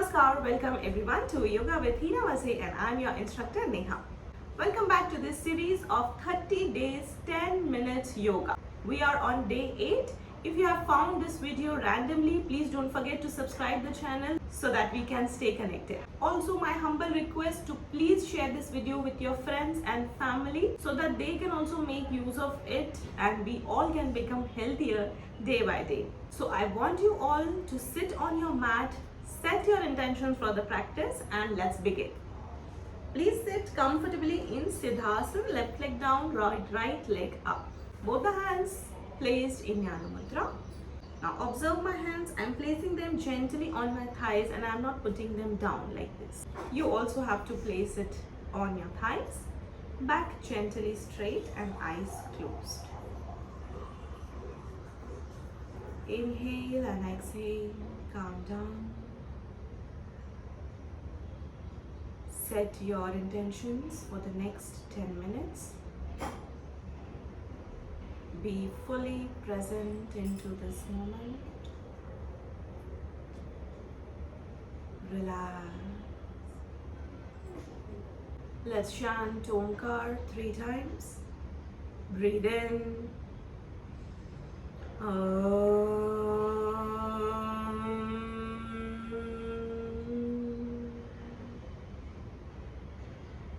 Namaskar, welcome everyone to Yoga with Heena Vaze and I'm your instructor Neha. Welcome back to this series of 30 days 10 minutes yoga. We are on day 8. If you have found this video randomly, please don't forget to subscribe the channel so that we can stay connected. Also, my humble request to please share this video with your friends and family so that they can also make use of it and we all can become healthier day by day. So I want you all to sit on your mat, set your intentions for the practice and let's begin. Please sit comfortably in Siddhasana, left leg down, right leg up. Both the hands placed in Jnana Mudra. Now observe my hands, I'm placing them gently on my thighs and I'm not putting them down like this. You also have to place it on your thighs, back gently straight and eyes closed. Inhale and exhale, calm down. Set your intentions for the next 10 minutes. Be fully present into this moment. Relax. Let's chant Omkar 3 times. Breathe in.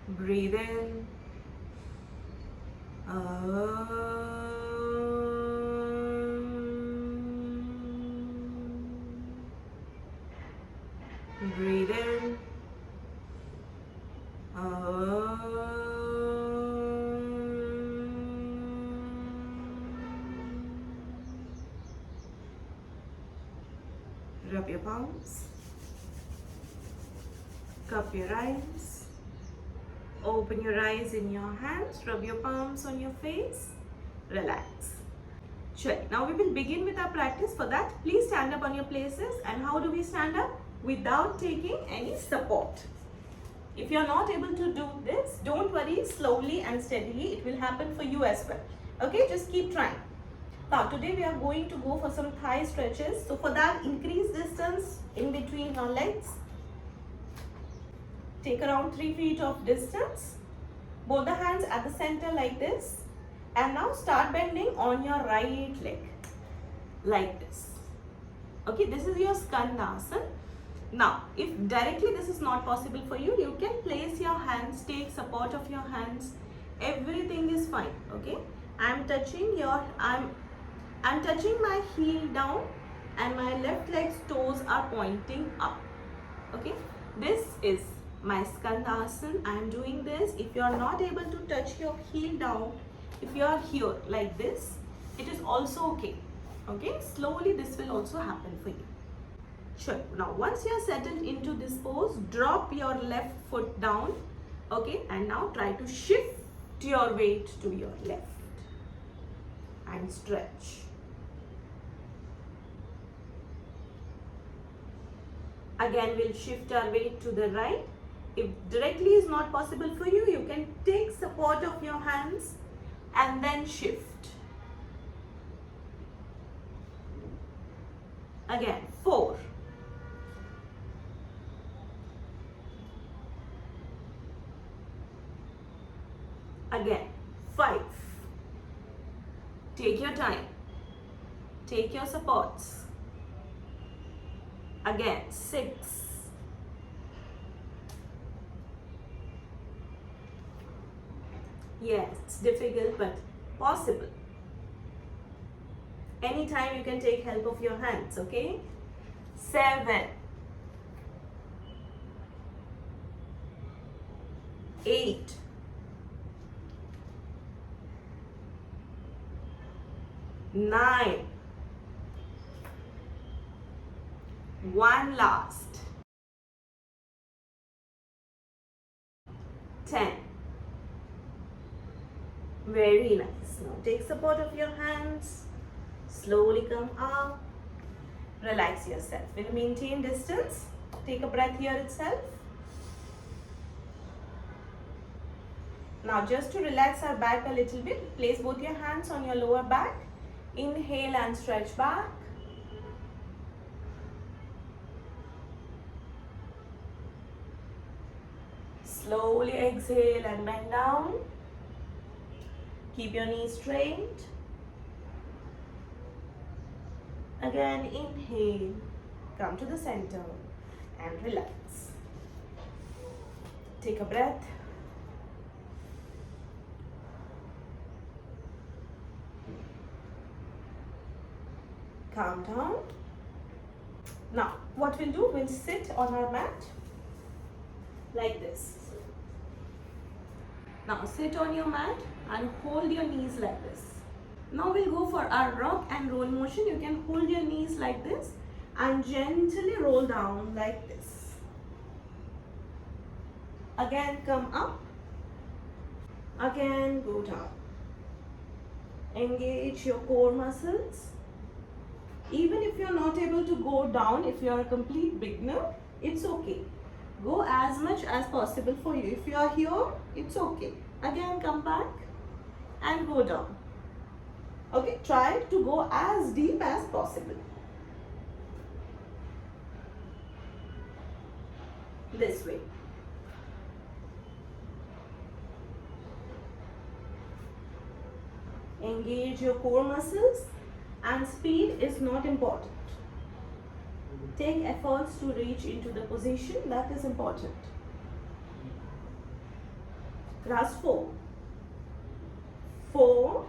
Breathe in. Breathe in. Rub your palms. Cup your eyes. Open your eyes in your hands. Rub your palms on your face. Relax. Sure. Now we will begin with our practice. For that, please stand up on your places. And how do we stand up? Without taking any support. If you are not able to do this, don't worry, slowly and steadily it will happen for you as well. Okay, just keep trying. Now today we are going to go for some thigh stretches. So for that, increase distance in between our legs. Take around 3 feet of distance. Both the hands at the center like this. And now start bending on your right leg. Like this. Okay, this is your Skandasana. Now, if directly this is not possible for you, you can place your hands, take support of your hands. Everything is fine. Okay, I'm touching my heel down and my left leg's toes are pointing up. Okay, this is my Skandasana. I am doing this. If you are not able to touch your heel down, if you are here like this, it is also okay. Okay, slowly this will also happen for you. Sure. Now once you are settled into this pose, drop your left foot down. Okay, and now try to shift your weight to your left and stretch. Again, we'll shift our weight to the right. If directly is not possible for you, you can take support of your hands and then shift. Again, 4. Again, 5. Take your time. Take your supports. Again, 6. Yes, it's difficult but possible. Anytime you can take help of your hands, okay? 7. 8. 9. 1 last. 10. Very nice. Now take support of your hands. Slowly come up. Relax yourself. We'll maintain distance. Take a breath here itself. Now just to relax our back a little bit, place both your hands on your lower back. Inhale and stretch back. Slowly exhale and bend down. Keep your knees straight. Again, inhale. Come to the center and relax. Take a breath. Calm down. Now, what we'll do, we'll sit on our mat like this. Now, sit on your mat and hold your knees like this. Now, we'll go for our rock and roll motion. You can hold your knees like this and gently roll down like this. Again, come up. Again, go down. Engage your core muscles. Even if you're not able to go down, if you're a complete beginner, it's okay. Go as much as possible for you. If you are here, it's okay. Again, come back and go down. Okay, try to go as deep as possible. This way. Engage your core muscles, and speed is not important. Take efforts to reach into the position, that is important. Last 4. 4,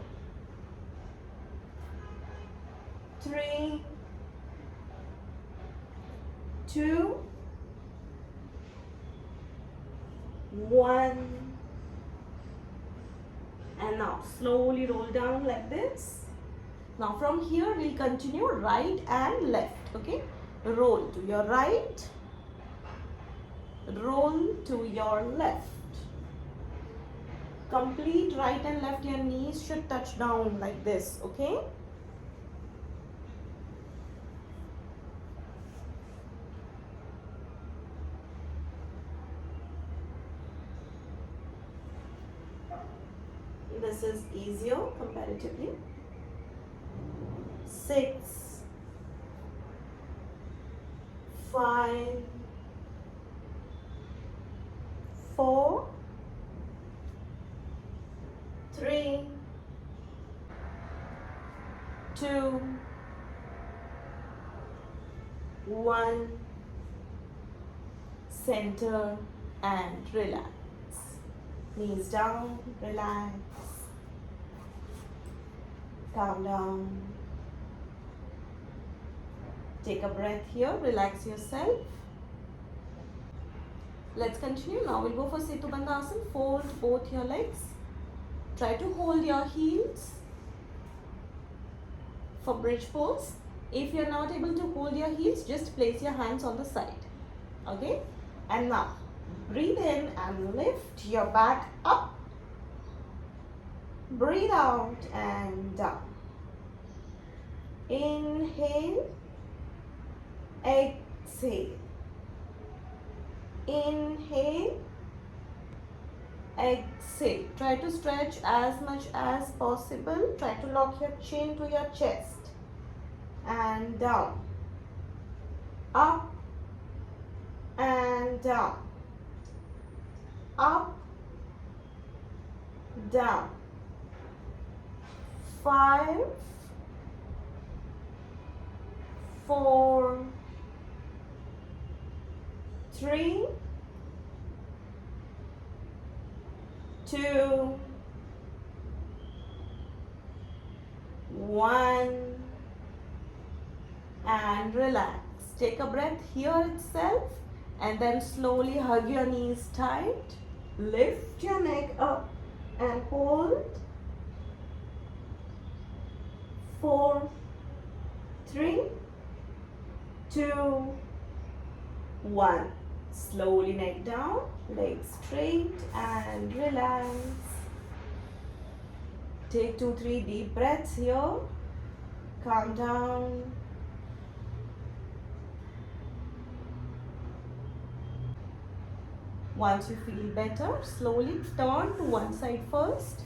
3, 2, 1. And now slowly roll down like this. Now from here we'll continue right and left. Okay, roll to your right, roll to your left. Complete right and left, your knees should touch down like this. Okay, this is easier comparatively. 6, 5, 4, 3, 2, 1. Center and relax. Knees down, relax. Calm down. Take a breath here, relax yourself. Let's continue. Now we'll go for Setu Bandhasana. Fold both your legs. Try to hold your heels for bridge pose. If you're not able to hold your heels, just place your hands on the side. Okay? And now, breathe in and lift your back up. Breathe out and down. Inhale. Exhale. Inhale. Exhale. Try to stretch as much as possible. Try to lock your chin to your chest. And down. Up and down. Up, down. 5, 4, 3, 2, 1, and relax. Take a breath here itself and then slowly hug your knees tight. Lift your neck up and hold. 4, 3, 2, 1. Slowly neck down, legs straight and relax. Take 2-3 deep breaths here. Calm down. Once you feel better, slowly turn to one side first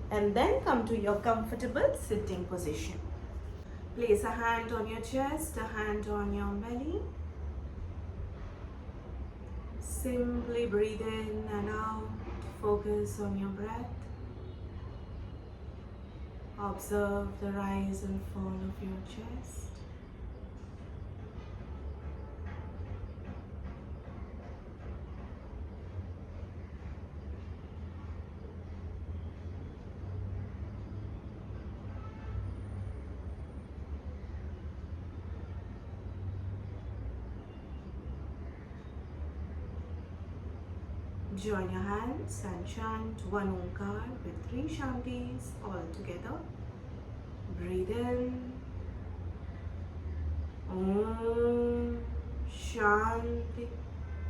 and then come to your comfortable sitting position. Place a hand on your chest, a hand on your belly. Simply breathe in and out. Focus on your breath. Observe the rise and fall of your chest. Join your hands and chant one Omkar with 3 Shantis all together. Breathe in. Om Shanti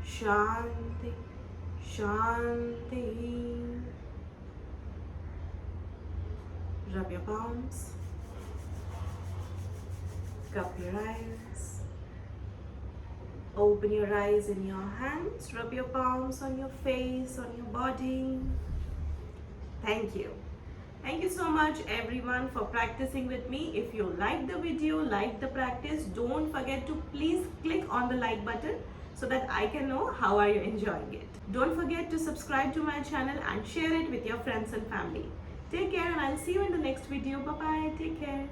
Shanti Shanti. Rub your palms. Cup your eyes. Open your eyes in your hands. Rub your palms on your face, on your body. Thank you. Thank you so much everyone for practicing with me. If you like the video, like the practice, don't forget to please click on the like button so that I can know how are you enjoying it. Don't forget to subscribe to my channel and share it with your friends and family. Take care and I'll see you in the next video. Bye bye. Take care.